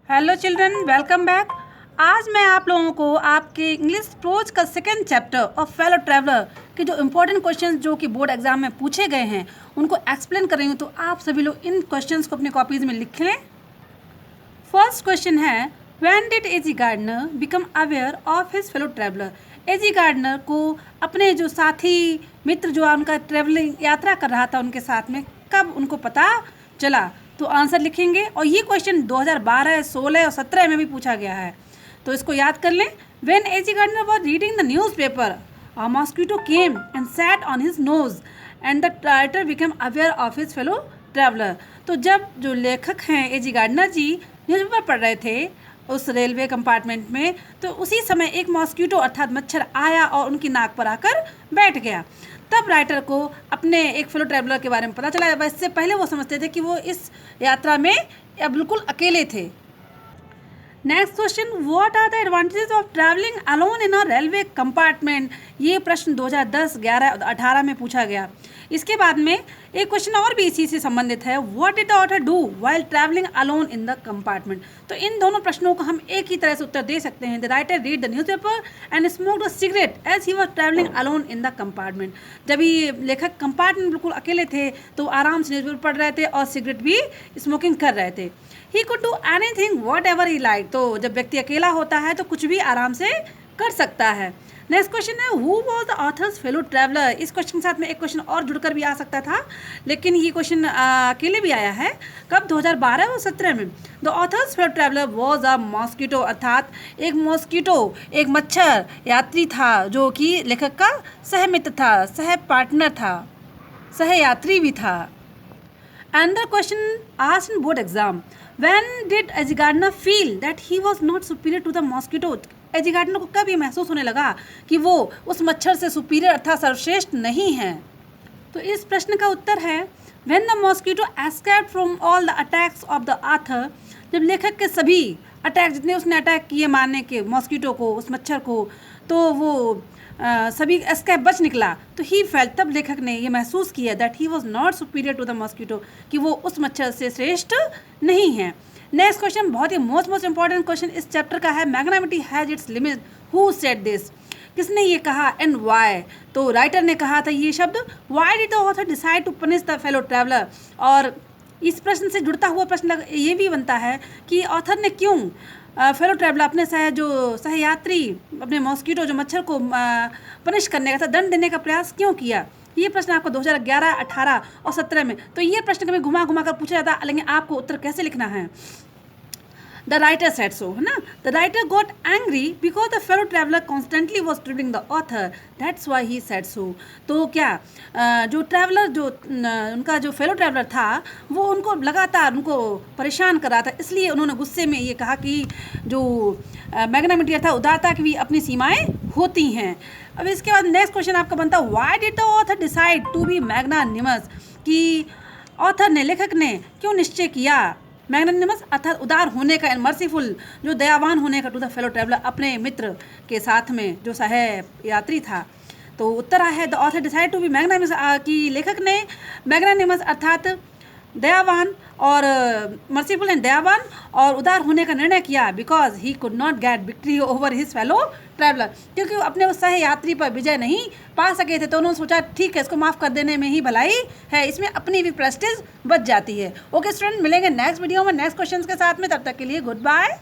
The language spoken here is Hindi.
Hello children, welcome back. आज मैं आप लोगों को आपके इंग्लिश प्रोज का second chapter of fellow traveller के जो इम्पोर्टेंट क्वेश्चंस जो कि बोर्ड एग्जाम में पूछे गए हैं उनको एक्सप्लेन कर रही हूँ। तो आप सभी लोग इन क्वेश्चंस को अपनी कॉपीज में लिख लें। फर्स्ट क्वेश्चन है, when did A G Gardner become aware of his fellow traveller. A G Gardner को अपने जो साथी मित्र जो उनका ट्रैवलिंग यात्रा कर रहा था उनके साथ में कब उनको पता चला। तो आंसर लिखेंगे। और ये क्वेश्चन 2012, 16 और 17 में भी पूछा गया है, तो इसको याद कर लें। When A G Gardner was reading the newspaper, a mosquito came and sat on his nose and the writer become aware of his fellow traveller. तो जब जो लेखक हैं एजी गार्डनर जी न्यूज़पेपर पढ़ रहे थे उस रेलवे कंपार्टमेंट में, तो उसी समय एक मॉस्किटो अर्थात मच्छर आया और उनकी नाक पर आकर बैठ गया। तब राइटर को अपने एक फेलो ट्रैवलर के बारे में पता चला। इससे पहले वो समझते थे कि वो इस यात्रा में बिल्कुल अकेले थे। Next question, what are the advantages of travelling alone in a railway compartment. ये प्रश्न 2010, 11 और 18 में पूछा गया। इसके बाद में एक क्वेश्चन और भी इसी से संबंधित है, what did the author do while travelling alone in the compartment. तो इन दोनों प्रश्नों को हम एक ही तरह से उत्तर दे सकते हैं। The writer read the newspaper and smoked a cigarette as he was travelling alone in the compartment. जब ये लेखक कंपार्टमेंट बिल्कुल अकेले थे तो आराम से न्यूज़पेपर पढ़ रहे थे और सिगरेट भी स्मोकिंग कर रहे थे। He could do anything what ever he like. तो जब व्यक्ति अकेला होता है तो कुछ भी आराम से कर सकता है। नेक्स्ट क्वेश्चन है, who was the author's fellow traveller. इस क्वेश्चन के साथ में एक क्वेश्चन और जुड़कर भी आ सकता था, लेकिन ये क्वेश्चन अकेले भी आया है। कब? 2012 और 17 में। The author's fellow traveller was a mosquito, अर्थात एक मॉस्किटो एक मच्छर यात्री था जो कि लेखक का सहमित्र था, सह पार्टनर था, सह यात्री भी था। Another question asked in board exam, when did A G Gardner feel that he was not superior to the mosquito। A G Gardner को कब ये महसूस होने लगा कि वो उस मच्छर से सुपीरियर अर्थात सर्वश्रेष्ठ नहीं है। तो इस प्रश्न का उत्तर है, when the mosquito escaped from all the attacks of the author। जब लेखक के सभी अटैक, जितने उसने अटैक किए मारने के मॉस्किटो को, उस मच्छर को, तो वो सभी एस्केप बच निकला। तो ही फेल्ट, तब लेखक ने ये महसूस किया that he was not superior to the mosquito, कि वो उस मच्छर से श्रेष्ठ नहीं है। नेक्स्ट क्वेश्चन बहुत ही मोस्ट इंपॉर्टेंट क्वेश्चन इस चैप्टर का है, magnanimity has its limit, who said this. किसने ये कहा एंड वाई। तो राइटर ने कहा था ये शब्द। Why did the author decide to punish the fellow traveller. और इस प्रश्न से जुड़ता हुआ प्रश्न ये भी बनता है कि ऑथर ने क्यों फेलो ट्रैवलर अपने सहयात्री अपने मॉस्किटो जो मच्छर को पनिश करने का था, दंड देने का प्रयास क्यों किया। ये प्रश्न आपको 2011, 18 और 17 में, तो ये प्रश्न कभी घुमा घुमा कर पूछा जाता है, लेकिन आपको उत्तर कैसे लिखना है। द राइटर सेड सो, है ना। The writer got angry because the fellow traveller constantly was troubling the author, that's why he said so. तो क्या जो ट्रैवलर जो उनका जो फेलो ट्रैवलर था वो उनको लगातार उनको परेशान कर रहा था, इसलिए उन्होंने गुस्से में ये कहा कि जो मैग्नानिमिटी अर्थात उदारता की भी अपनी सीमाएं होती हैं। अब इसके बाद नेक्स्ट क्वेश्चन आपका बनता है, why did the author decide to be magnanimous. कि ऑथर ने, लेखक ने क्यों निश्चय किया मैग्नानिमस अर्थात उदार होने का, एंड मर्सीफुल जो दयावान होने का, टू द फेलो ट्रैवलर अपने मित्र के साथ में जो सह यात्री था। तो उत्तर है the author decide to be magnanimous, कि लेखक ने मैग्नानिमस अर्थात दयावान और मर्सीफुल एंड दयावान और उदार होने का निर्णय किया, because he could not gate victory over his fellow traveller, क्योंकि वो अपने उस सह यात्री पर विजय नहीं पा सके थे। तो उन्होंने सोचा ठीक है, इसको माफ़ कर देने में ही भलाई है, इसमें अपनी भी प्रेस्टीज बच जाती है। ओके स्टूडेंट, मिलेंगे नेक्स्ट वीडियो में नेक्स्ट क्वेश्चन के साथ में, तब तक के लिए गुड बाय।